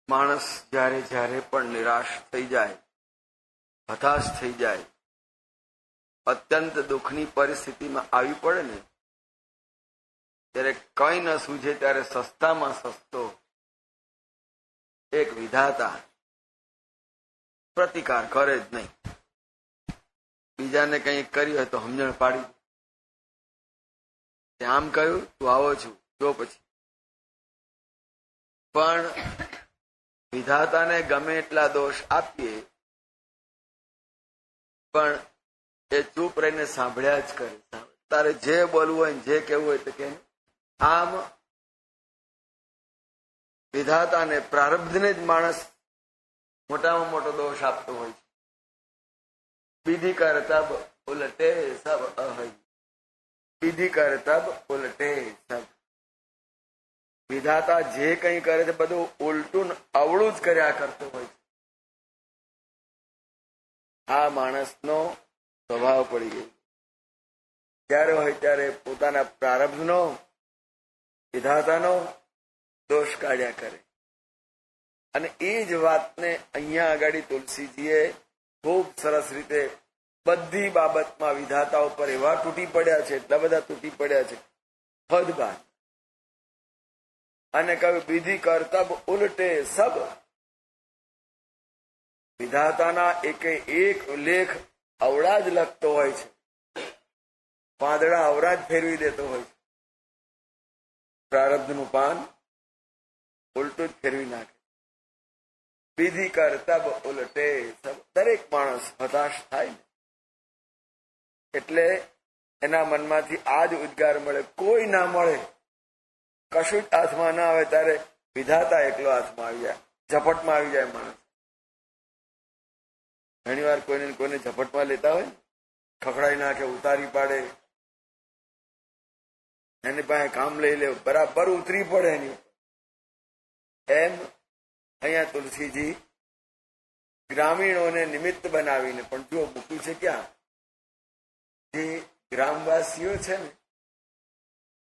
માણસ જ્યારે જ્યારે પણ નિરાશ થઈ જાય, હતાશ થઈ જાય, અત્યંત દુઃખની પરિસ્થિતિમાં આવી પડે ને, ત્યારે કંઈ ન સૂઝે ત્યારે સસ્તામાં સસ્તો એક વિધાતા પ્રતિકાર કરે જ નહીં. બીજાને કંઈ કર્યું હોય તો સમજણ પાડી, આમ કહ્યું તું આવો છું જો પછી. પણ વિધાતાને ગમે એટલા દોષ આપીએ પણ એ ચૂપ રહીને સાંભળ્યા જ કરે. તારે જે બોલવું હોય જે કહેવું હોય તો કે. આમ વિધાતાને પ્રારબ્ધને જ માણસ મોટામાં મોટો દોષ આપતો હોય છે. વિધિ કર તબ ઉલટે સબ અહય, વિધિ કર તબ ઉલટે સબ. વિધાતા જે કંઈ કરે છે બધું ઉલટું અવળું જ કર્યા કરતો હોય છે. આ માણસનો સ્વભાવ પડી ગયો. જ્યારે હોય ત્યારે પોતાના પ્રારબ્ધનો, વિધાતાનો દોષ કાઢ્યા કરે. અને એ જ વાતને અહીંયા આગળ તુલસીજીએ ખૂબ સરસ રીતે બધી બાબતમાં વિધાતા ઉપર એવા તૂટી પડ્યા છે, એટલા બધા તૂટી પડ્યા છે હદ બાદ. અને કહ્યું વિધિ કરતબ ઉલટે સબ. વિધાતાના એકે એક લેખ અવળા જ લખતો હોય છે, પાંદડા અવળા જ ફેરવી દેતો હોય છે. પ્રારબ્ધનું પાન ઉલટું જ ફેરવી નાખે. વિધિ કરતબ ઉલટે સબ. દરેક માણસ હતાશ થાય ને એટલે એના મનમાંથી આ જ ઉદ્ગાર મળે. કોઈ ના મળે, કશું જ હાથમાં ના આવે ત્યારે વિધાતા એકલો હાથમાં આવી જાય, ઝપટમાં આવી જાય માણસ. ઘણી વાર કોઈને ઝપટમાં લેતા હોય, ખખડાઈ નાખે, ઉતારી પાડે, એની પાસે કામ લઈ લે, બરાબર ઉતરી પડે એની. એમ અહીંયા તુલસીજી ગ્રામીણોને નિમિત્ત બનાવીને પણ જો મૂક્યું છે ક્યાં? જે ગ્રામવાસીઓ છે ને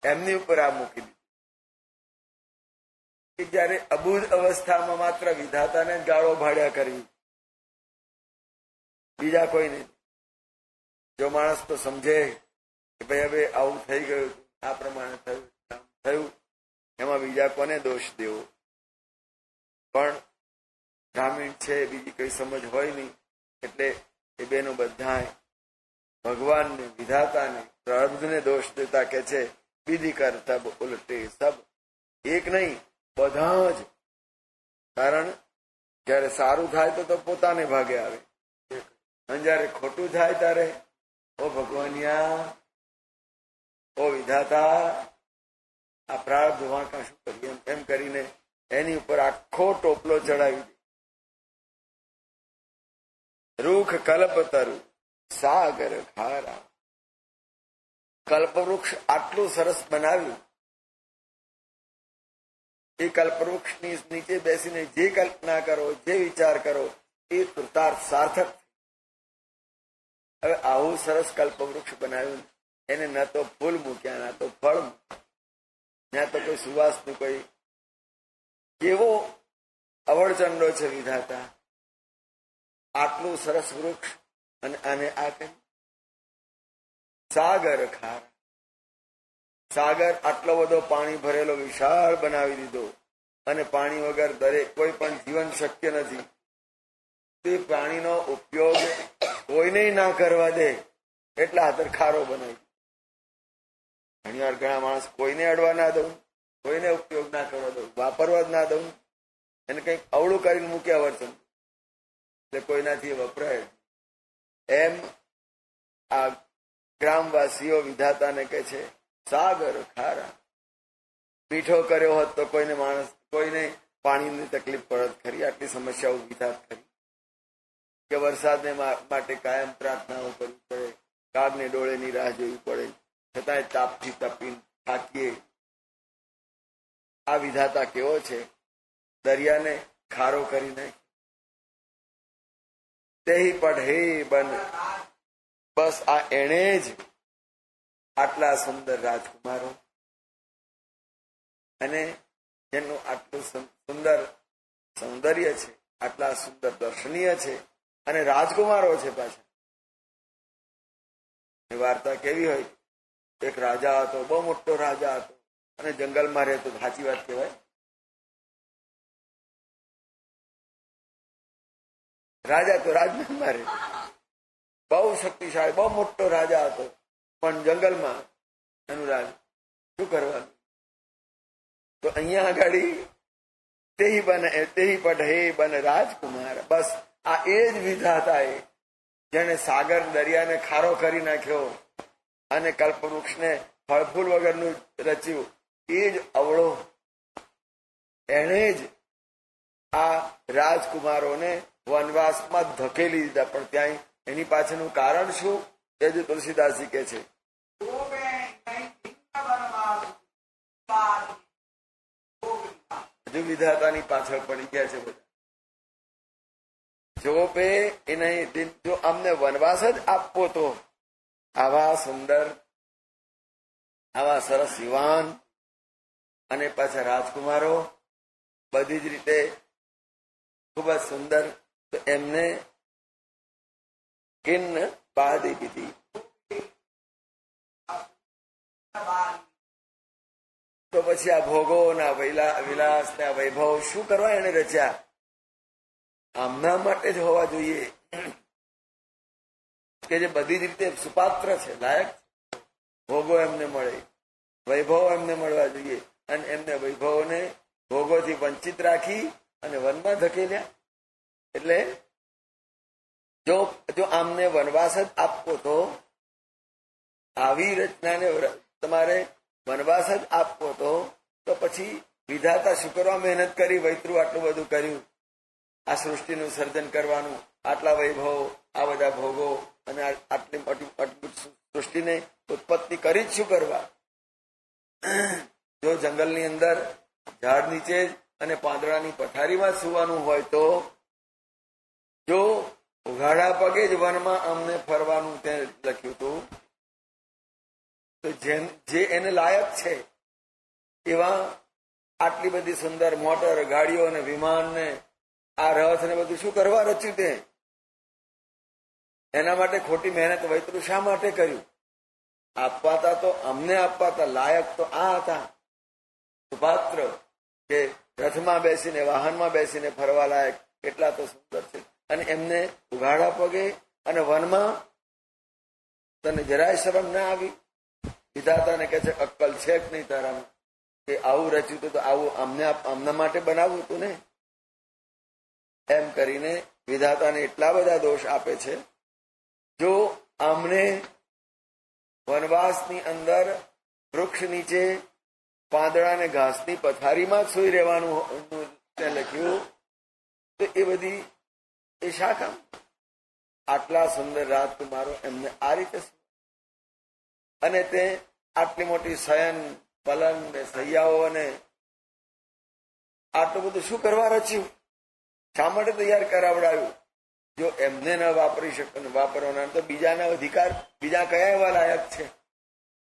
એમની ઉપર આ મૂકી દીધું. કે જયારે અબુધ અવસ્થામાં માત્ર વિધાતાને જ ગાળો ભાડ્યા કરવી, બીજા કોઈ નહીં. જો માણસ તો સમજે કે ભાઈ હવે આવું થઈ ગયું, આ પ્રમાણે થયું, એમાં બીજા કોને દોષ દેવો? પણ ગ્રામીણ છે, બીજી કઈ સમજ હોય નહીં, એટલે એ બેનો બધા ભગવાનને, વિધાતાને, પ્રારબ્ધને દોષ દેતા કે છે વિધિ કરતબ ઉલટે સબ. એક નહીં, બધા જ. કારણ જયારે સારું થાય તો પોતાને ભાગે આવે, અને જયારે ખોટું થાય ત્યારે ઓ ભગવાનિયા, ઓ વિધાતા, આ પ્રારબ્ધ વાંકા શું કરીએ એમ કરીને એની ઉપર આખો ટોપલો ચડાવી દે. રૂખ કલ્પતરુ સાગર ખારા. કલ્પવૃક્ષ આટલું સરસ બનાવ્યું. એ કલ્પવૃક્ષની નીચે બેસીને જે કલ્પના કરો, જે વિચાર કરો એ કૃતાર્થ સાર્થક. હવે આવું સરસ કલ્પવૃક્ષ બનાવ્યું, એને ન તો ફૂલ મૂક્યા, ના તો ફળ મૂક્યા, ના તો કોઈ સુવાસનું કોઈ. કેવો અવળચંડો છે વિધાતા! આટલું સરસ વૃક્ષ અને આ કઈ સાગર ખાર. સાગર આટલો બધો પાણી ભરેલો વિશાળ બનાવી દીધો, અને પાણી વગર દરેક કોઈ પણ જીવન શક્ય નથી. તે પાણીનો ઉપયોગ કોઈને ના કરવા દે એટલા હાથર ખારો બનાવી. ઘણી વાર ઘણા માણસ કોઈને અડવા ના દઉં, કોઈને ઉપયોગ ના કરવા દઉં, વાપરવા જ ના દઉં, એને કંઈક અવળું કરીને મૂક્યા વર્તન એટલે કોઈનાથી વપરાય. એમ આ ગ્રામવાસીઓ વિધાતાને કે છે સાગર ખારા. મીઠો કર્યો હોત તો કોઈને પાણીની તકલીફ પડત ખરી, આટલી સમસ્યા ઉભી થાત ખરી, કે વરસાદને માટે કાયમ પ્રાર્થનાઓ કરવી પડે, કાગને ડોળેની રાહ જોવી પડે, છતાંય તાપથી તપીને થાકીએ. આ વિધાતા કેવો છે, દરિયાને ખારો કરી નાખે. તેહી પઢે બન. બસ આ એણે જ આટલા સુંદર રાજકુમારો અને એનું આટલું સુંદર સૌંદર્ય છે, આટલા સુંદર દર્શનીય છે, અને રાજકુમારો છે પાછા. એ વાર્તા કેવી હોય? એક રાજા હતો, બહુ મોટો રાજા હતો, અને જંગલમાં રહેતો. સાચી વાત કહેવાય. રાજા તો રાજમાં રહે, બહુ શક્તિશાળી, બહુ મોટો રાજા હતો, પણ જંગલમાં એનું રાજ. શું કરવાનું? તો અહીંયા આગળ તેહી પઢે બન રાજકુમાર. બસ આ એ જ વિધાતા એ જેને સાગર દરિયાને ખારો કરી નાખ્યો અને કલ્પવૃક્ષને ફળફૂલ વગરનું રચ્યું, એ જ અવળો એણે જ આ રાજકુમારોને વનવાસમાં ધકેલી દીધા. પણ ત્યાં એની પાછળનું કારણ શું? એ જ તુલસીદાસજી કે છે. હજુ વિધાતાની પાછળ પડી ગયા છે બધા. જો પે એ નહીં, જો અમને વનવાસ જ આપવો તો આવા સુંદર, આવા સરસ યુવાન અને પાછા રાજકુમારો બધી જ રીતે ખૂબ જ સુંદર, તો એમને કિન્ન બાદી દીધી. તો પછી આ ભોગો ના વિલાસ ના વૈભવ શું કરવા એને રચ્યા? આમના માટે જ હોવા જોઈએ કે જે બધી જ રીતે સુપાત્ર છે, લાયક. ભોગો એમને મળે, વૈભવ એમને મળવા જોઈએ, અને એમને વૈભવોને ભોગોથી વંચિત રાખી અને વનમાં ધકેલ્યા. એટલે જો આમને વનવાસ જ આપવો તો, આવી રચનાને તમારે વનવાસ જ આપવો તો પછી વિધાતા શું કરવા મહેનત કરી? વૈતરું આટલું બધું કર્યું, આ સૃષ્ટિનું સર્જન કરવાનું, આટલા વૈભવો, આ બધા ભોગો, અને આટલી અદ્ભુત સૃષ્ટિને ઉત્પત્તિ કરી જ શું કરવા? જો જંગલની અંદર ઝાડ નીચે અને પાંદડાની પથારીમાં સુવાનું હોય તો, જો ઉઘાડા પગે જ વનમાં અમને ફરવાનું તે લખ્યું હતું, તો જે એને લાયક છે એવા આટલી બધી સુંદર મોટર ગાડીઓ અને વિમાન ને આ રથ ને બધું શું કરવા રચ્યું? તે એના માટે ખોટી મહેનત વૈતરું શા માટે કર્યું? આપવાતા તો અમને આપવાતા, લાયક તો આ હતા સુપાત્ર, કે રથમાં બેસીને, વાહનમાં બેસીને ફરવા લાયક, એટલા તો સુંદર છે. અને એમને ઉઘાડા પગે અને વનમાં તને જરાય શરમ ના આવી? વિધાતાને કે છે અક્કલ છે કે નહીં તારામાં, કે આવું રચ્યું તો આવું અમને માટે બનાવવું હતું ને? એમ કરીને વિધાતાને એટલા બધા દોષ આપે છે. જો આમને વનવાસની અંદર વૃક્ષ નીચે પાંદડા અને ઘાસની પથારીમાં જ સુઈ રહેવાનું લખ્યું, તો એ બધી એ શા કામ? આટલા સુંદર રાજકુમારો એમને આ રીતે, અને તે આટલી મોટી શયન પલંગ ને સૈયાઓ અને આટલું બધું શું કરવા રચ્યું? શા માટે તૈયાર કરાવડાવ્યું? જો એમને ન વાપરી શકે, વાપરવાના તો બીજાના અધિકાર, બીજા કયા એવા લાયક છે?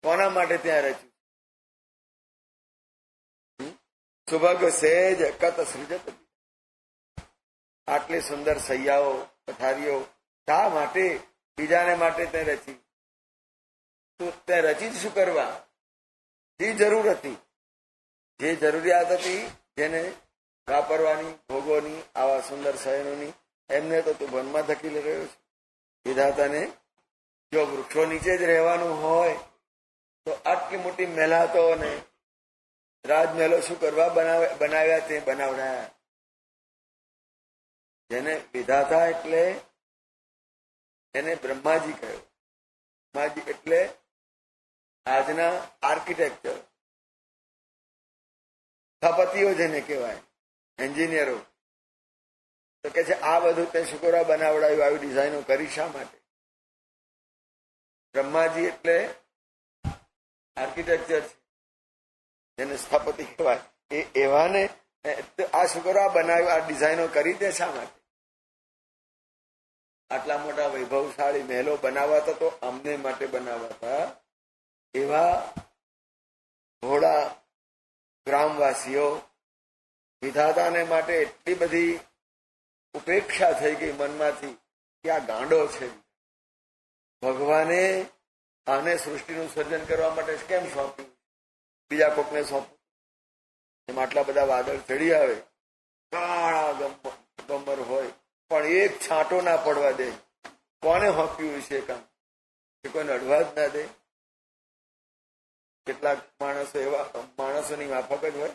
કોના માટે ત્યાં રચ્યું? સુભગ સેજ કત સૃજત. આટલી સુંદર સૈયાઓ, પથારીઓ શા માટે? બીજાને માટે તે રચી. તો તે રચી જ શું કરવા? જે જરૂર હતી, જે જરૂરિયાત હતી, જેને વાપરવાની, ભોગોની, આવા સુંદર શયનોની, એમને તો તું વનમાં ધકેલી રહ્યો છે. વિધાતાને જો વૃક્ષો નીચે જ રહેવાનું હોય તો આટલી મોટી મહેલાતો અને રાજમહેલો શું કરવા બનાવ્યા? તે બનાવડાયા. જેને વિધાતા એટલે એને બ્રહ્માજી કહ્યું. બ્રહ્માજી એટલે આજના આર્કિટેક્ચર, સ્થપતિઓ જેને કહેવાય, એન્જિનિયરો. તો કે છે આ બધું તે શું કરવા બનાવડાયું? આવી ડિઝાઇનો કરી શા માટે? બ્રહ્માજી એટલે આર્કિટેક્ચર છે, જેને સ્થપતિ કહેવાય. એ એવાને આ શું કરવા બનાવ્યું? આ ડિઝાઇનો કરી દે શા માટે? આટલા મોટા વૈભવશાળી મહેલો બનાવાતા તો અમને માટે બનાવાતા. એવા ભોળા ગ્રામવાસીઓ વિધાતાને માટે એટલી બધી ઉપેક્ષા થઈ ગઈ મનમાંથી કે આ ગાંડો છે. ભગવાને આને સૃષ્ટિનું સર્જન કરવા માટે કેમ સોંપ્યું? બીજા કોકને સોંપ્યું? એમ આટલા બધા વાદળ ચડી આવે, કાળા ગમર હોય, પણ એક છાંટો ના પડવા દે. કોને સોંપ્યું છે કામ? એ કોઈને અડવા જ ના દે. કેટલાક માણસો એવા, માણસોની માફક જ હોય,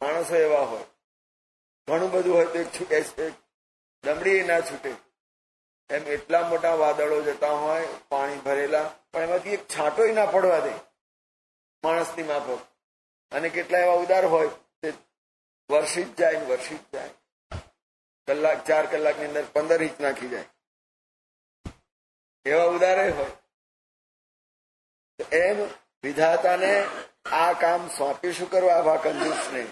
માણસો એવા હોય, ઘણું બધું હોય તો એક દમડી ના છૂટે. એમ એટલા મોટા વાદળો જતા હોય પાણી ભરેલા, પણ એમાંથી એક છાંટો ના પડવા દે માણસની માફક. અને કેટલા એવા ઉદાર હોય તે વર્ષી જ જાય, વર્ષી જ જાય. કલાક 4 કલાકની અંદર 15 ઇંચ નાખી જાય, એવા ઉદારે હોય. એમ વિધાતાને આ કામ સોંપી શું કરવા આવા કંજૂસને?